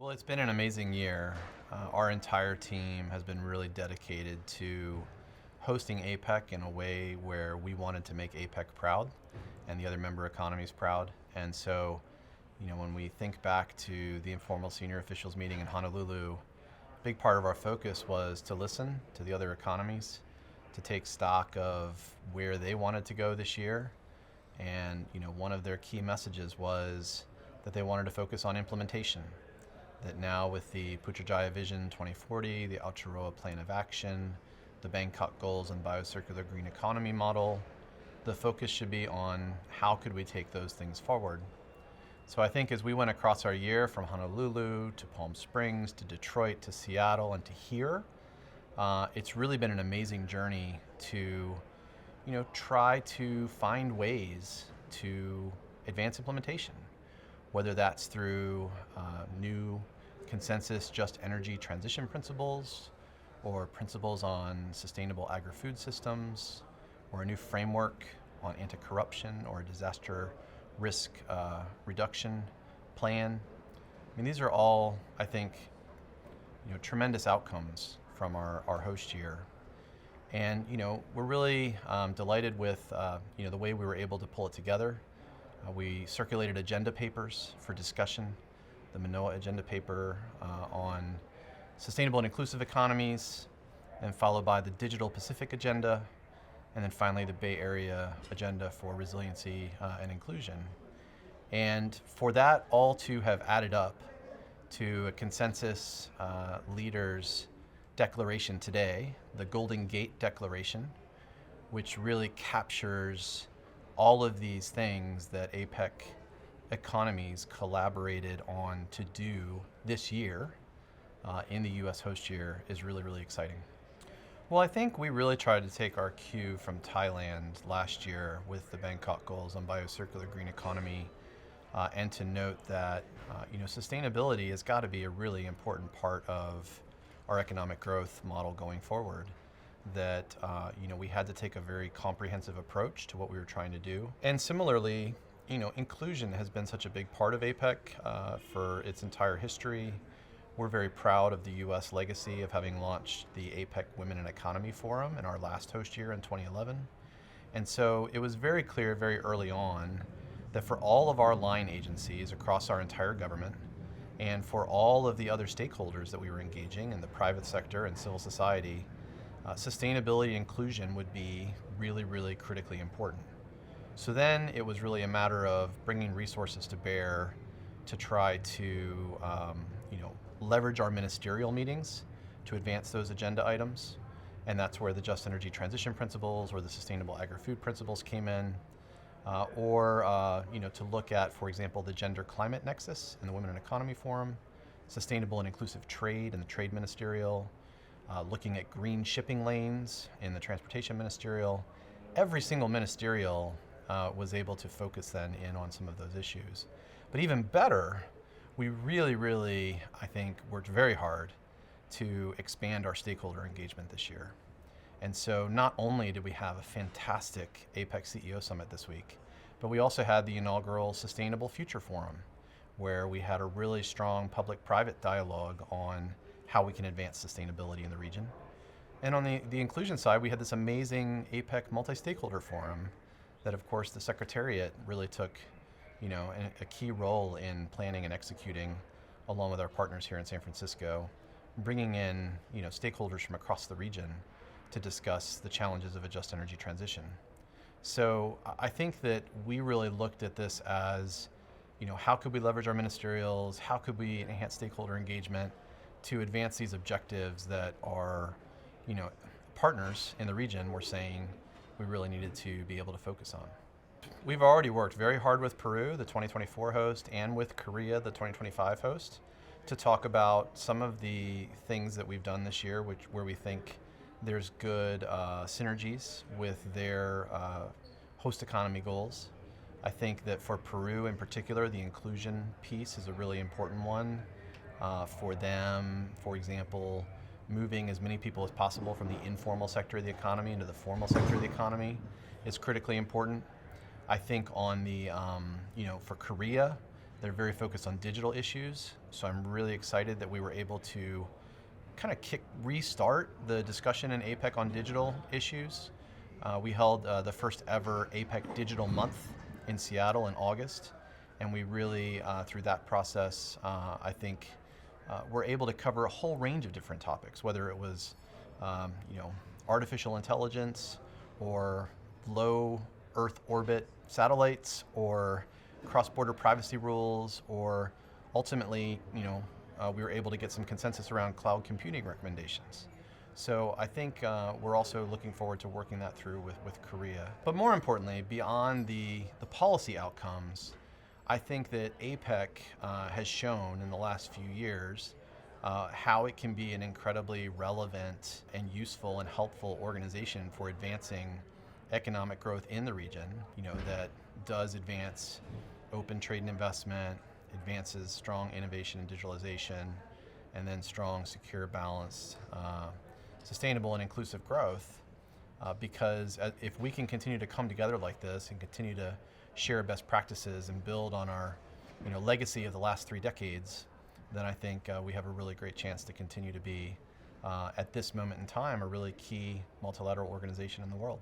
Well, it's been an amazing year. Our entire team has been really dedicated to hosting APEC in a way where we wanted to make APEC proud and the other member economies proud. And so, when we think back to the informal senior officials meeting in Honolulu, a big part of our focus was to listen to the other economies, to take stock of where they wanted to go this year. And, one of their key messages was that they wanted to focus on implementation. That now with the Putrajaya Vision 2040, the Aotearoa Plan of Action, the Bangkok Goals and Biocircular Green Economy model, the focus should be on how could we take those things forward. So I think as we went across our year from Honolulu to Palm Springs to Detroit to Seattle and to here, it's really been an amazing journey to try to find ways to advance implementation, whether that's through new consensus just energy transition principles or principles on sustainable agri-food systems or a new framework on anti-corruption or a disaster risk reduction plan. I mean, these are all, I think, tremendous outcomes from our host year. And, we're really delighted with, the way we were able to pull it together. We circulated agenda papers for discussion, the Manoa agenda paper on sustainable and inclusive economies, and followed by the Digital Pacific agenda, and then finally the Bay Area agenda for resiliency and inclusion. And for that all to have added up to a consensus leaders declaration today, the Golden Gate Declaration, which really captures all of these things that APEC economies collaborated on to do this year in the U.S. host year is really, really exciting. Well, I think we really tried to take our cue from Thailand last year with the Bangkok Goals on Biocircular Green Economy and to note that sustainability has got to be a really important part of our economic growth model going forward. That we had to take a very comprehensive approach to what we were trying to do. And similarly, inclusion has been such a big part of APEC for its entire history. We're very proud of the U.S. legacy of having launched the APEC Women and Economy Forum in our last host year in 2011. And so it was very clear very early on that for all of our line agencies across our entire government, and for all of the other stakeholders that we were engaging in the private sector and civil society, sustainability and inclusion would be really, really critically important. So then it was really a matter of bringing resources to bear to try to leverage our ministerial meetings to advance those agenda items. And that's where the Just Energy Transition Principles or the Sustainable Agri-Food Principles came in. To look at, for example, the Gender Climate Nexus in the Women and Economy Forum, Sustainable and Inclusive Trade in the Trade Ministerial, looking at green shipping lanes in the Transportation Ministerial. Every single ministerial was able to focus then in on some of those issues. But even better, we really, really, I think, worked very hard to expand our stakeholder engagement this year. And so not only did we have a fantastic APEC CEO Summit this week, but we also had the inaugural Sustainable Future Forum, where we had a really strong public-private dialogue on how we can advance sustainability in the region. And on the inclusion side, we had this amazing APEC multi-stakeholder forum that, of course, the Secretariat really took a key role in planning and executing along with our partners here in San Francisco, bringing in stakeholders from across the region to discuss the challenges of a just energy transition. So I think that we really looked at this as, how could we leverage our ministerials? How could we enhance stakeholder engagement to advance these objectives that our, partners in the region were saying we really needed to be able to focus on. We've already worked very hard with Peru, the 2024 host, and with Korea, the 2025 host, to talk about some of the things that we've done this year, where we think there's good synergies with their host economy goals. I think that for Peru in particular, the inclusion piece is a really important one. For them, for example, moving as many people as possible from the informal sector of the economy into the formal sector of the economy is critically important. I think on the, for Korea, They're very focused on digital issues, so I'm really excited that we were able to kind of restart the discussion in APEC on digital issues. We held the first ever APEC Digital Month in Seattle in August, and we really, through that process, I think were able to cover a whole range of different topics, whether it was artificial intelligence or low Earth orbit satellites or cross-border privacy rules, or ultimately, we were able to get some consensus around cloud computing recommendations. So I think we're also looking forward to working that through with Korea. But more importantly, beyond the policy outcomes, I think that APEC has shown in the last few years how it can be an incredibly relevant and useful and helpful organization for advancing economic growth in the region, that does advance open trade and investment, advances strong innovation and digitalization, and then strong, secure, balanced, sustainable and inclusive growth. Because if we can continue to come together like this and continue to share best practices and build on our legacy of the last 3 decades, then I think we have a really great chance to continue to be, at this moment in time, a really key multilateral organization in the world.